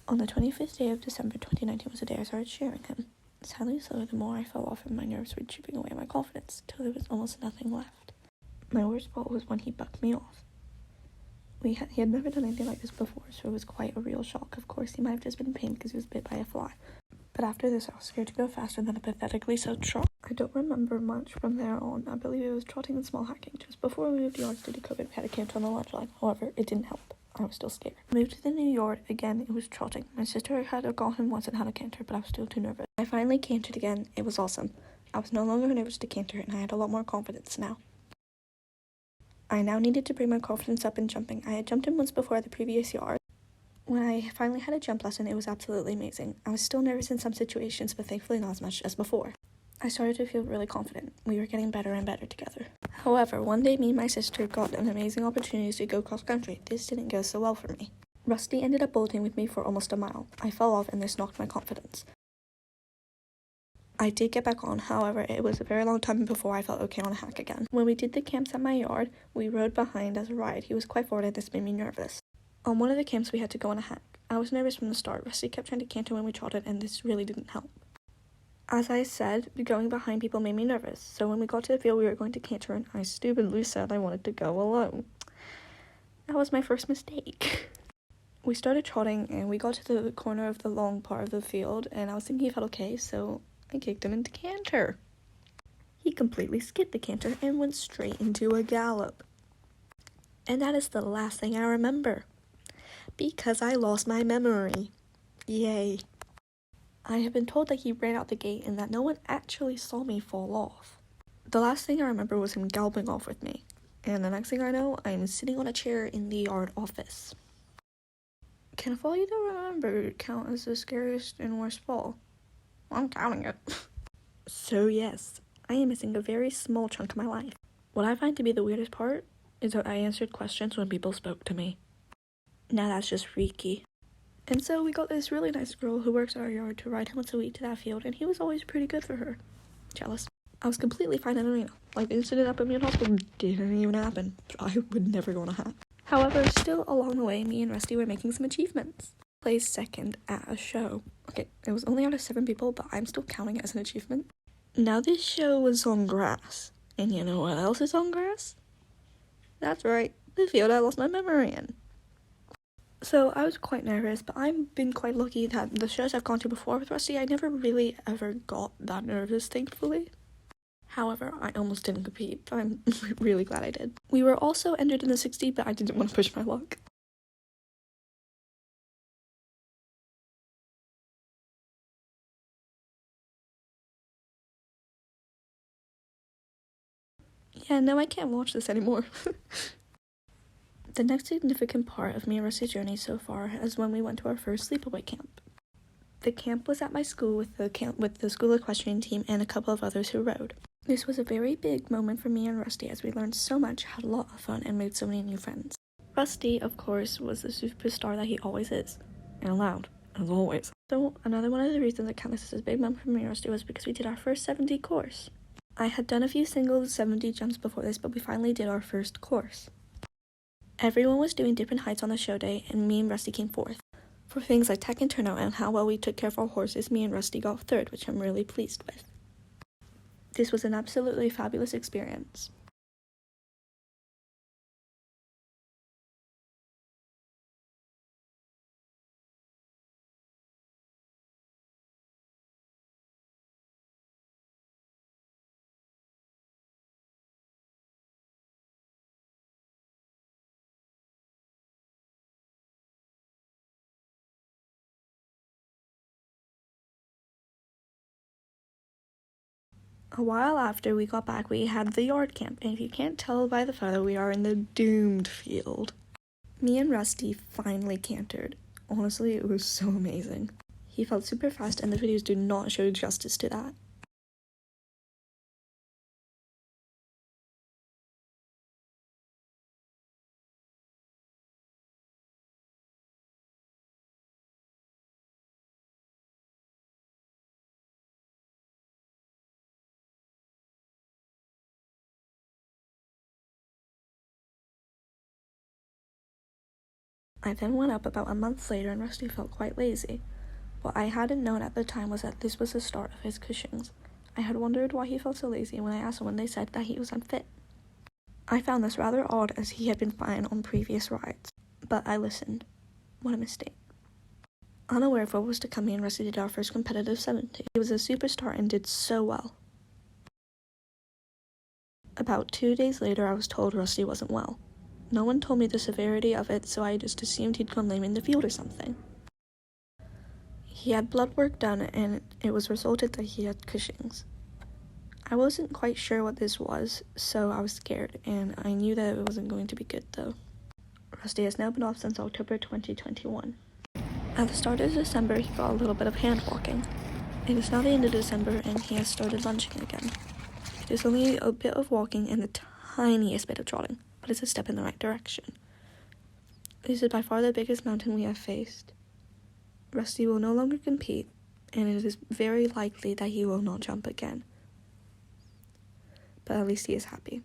On the 25th day of December 2019 was the day I started sharing him. Sadly, so the more I fell off and my nerves were chipping away my confidence, till there was almost nothing left. My worst part was when he bucked me off. He had never done anything like this before, so it was quite a real shock. Of course, he might have just been in pain because he was bit by a fly. But after this, I was scared to go faster than a pathetically slow trot. I don't remember much from there on. I believe it was trotting and small hacking. Just before we moved yards due to COVID, we had a canter on the lunch line. However, it didn't help. I was still scared. Moved to the new yard again. It was trotting. My sister had gone once and had a canter, but I was still too nervous. I finally cantered again. It was awesome. I was no longer nervous to canter, and I had a lot more confidence now. I now needed to bring my confidence up in jumping. I had jumped in once before at the previous yard. When I finally had a jump lesson, it was absolutely amazing. I was still nervous in some situations, but thankfully not as much as before. I started to feel really confident. We were getting better and better together. However, one day me and my sister got an amazing opportunity to go cross-country. This didn't go so well for me. Rusty ended up bolting with me for almost a mile. I fell off and this knocked my confidence. I did get back on, however, it was a very long time before I felt okay on a hack again. When we did the camps at my yard, we rode behind as a ride. He was quite forward and this made me nervous. On one of the camps, we had to go on a hack. I was nervous from the start. Rusty kept trying to canter when we trotted, and this really didn't help. As I said, going behind people made me nervous, so when we got to the field, we were going to canter, and I stupidly said I wanted to go alone. That was my first mistake. We started trotting, and we got to the corner of the long part of the field, and I was thinking he felt okay, so I kicked him into canter. He completely skipped the canter and went straight into a gallop. And that is the last thing I remember. Because I lost my memory. Yay. I have been told that he ran out the gate and that no one actually saw me fall off. The last thing I remember was him galloping off with me. And the next thing I know, I'm sitting on a chair in the yard office. Can a fall you don't remember count as the scariest and worst fall? I'm counting it. So yes, I am missing a very small chunk of my life. What I find to be the weirdest part is that I answered questions when people spoke to me. Now that's just freaky. And so we got this really nice girl who works at our yard to ride him once a week to that field, and he was always pretty good for her. Jealous. I was completely fine in arena. Like, the incident up at me in hospital didn't even happen. I would never go on a hack. However, still along the way, me and Rusty were making some achievements. Placed second at a show. Okay, it was only out of 7 people, but I'm still counting it as an achievement. Now, this show was on grass. And you know what else is on grass? That's right, the field I lost my memory in. So I was quite nervous, but I've been quite lucky that the shows I've gone to before with Rusty, I never really ever got that nervous, thankfully. However, I almost didn't compete, but I'm really glad I did. We were also entered in the 60, but I didn't want to push my luck. Yeah, no, I can't watch this anymore. The next significant part of me and Rusty's journey so far is when we went to our first sleepaway camp. The camp was at my school with the school equestrian team and a couple of others who rode. This was a very big moment for me and Rusty as we learned so much, had a lot of fun, and made so many new friends. Rusty, of course, was the superstar that he always is, and loud, as always. So another one of the reasons I count this as a big moment for me and Rusty was because we did our first 70 course. I had done a few single 70 jumps before this, but we finally did our first course. Everyone was doing different heights on the show day, and me and Rusty came fourth. For things like tack and turnout and how well we took care of our horses, me and Rusty got third, which I'm really pleased with. This was an absolutely fabulous experience. A while after we got back, we had the yard camp, and if you can't tell by the photo, we are in the doomed field. Me and Rusty finally cantered. Honestly, it was so amazing. He felt super fast, and the videos do not show justice to that. I then went up about a month later and Rusty felt quite lazy. What I hadn't known at the time was that this was the start of his Cushing's. I had wondered why he felt so lazy, and when I asked someone, they said that he was unfit. I found this rather odd, as he had been fine on previous rides, but I listened. What a mistake. Unaware of what was to come, me and Rusty did our first competitive 70. He was a superstar and did so well. About 2 days later, I was told Rusty wasn't well. No one told me the severity of it, so I just assumed he'd gone lame in the field or something. He had blood work done, and it was resulted that he had Cushing's. I wasn't quite sure what this was, so I was scared, and I knew that it wasn't going to be good, though. Rusty has now been off since October 2021. At the start of December, he got a little bit of hand walking. It is now the end of December, and he has started lunging again. It is only a bit of walking and the tiniest bit of trotting, but it's a step in the right direction. This is by far the biggest mountain we have faced. Rusty will no longer compete, and it is very likely that he will not jump again. But at least he is happy.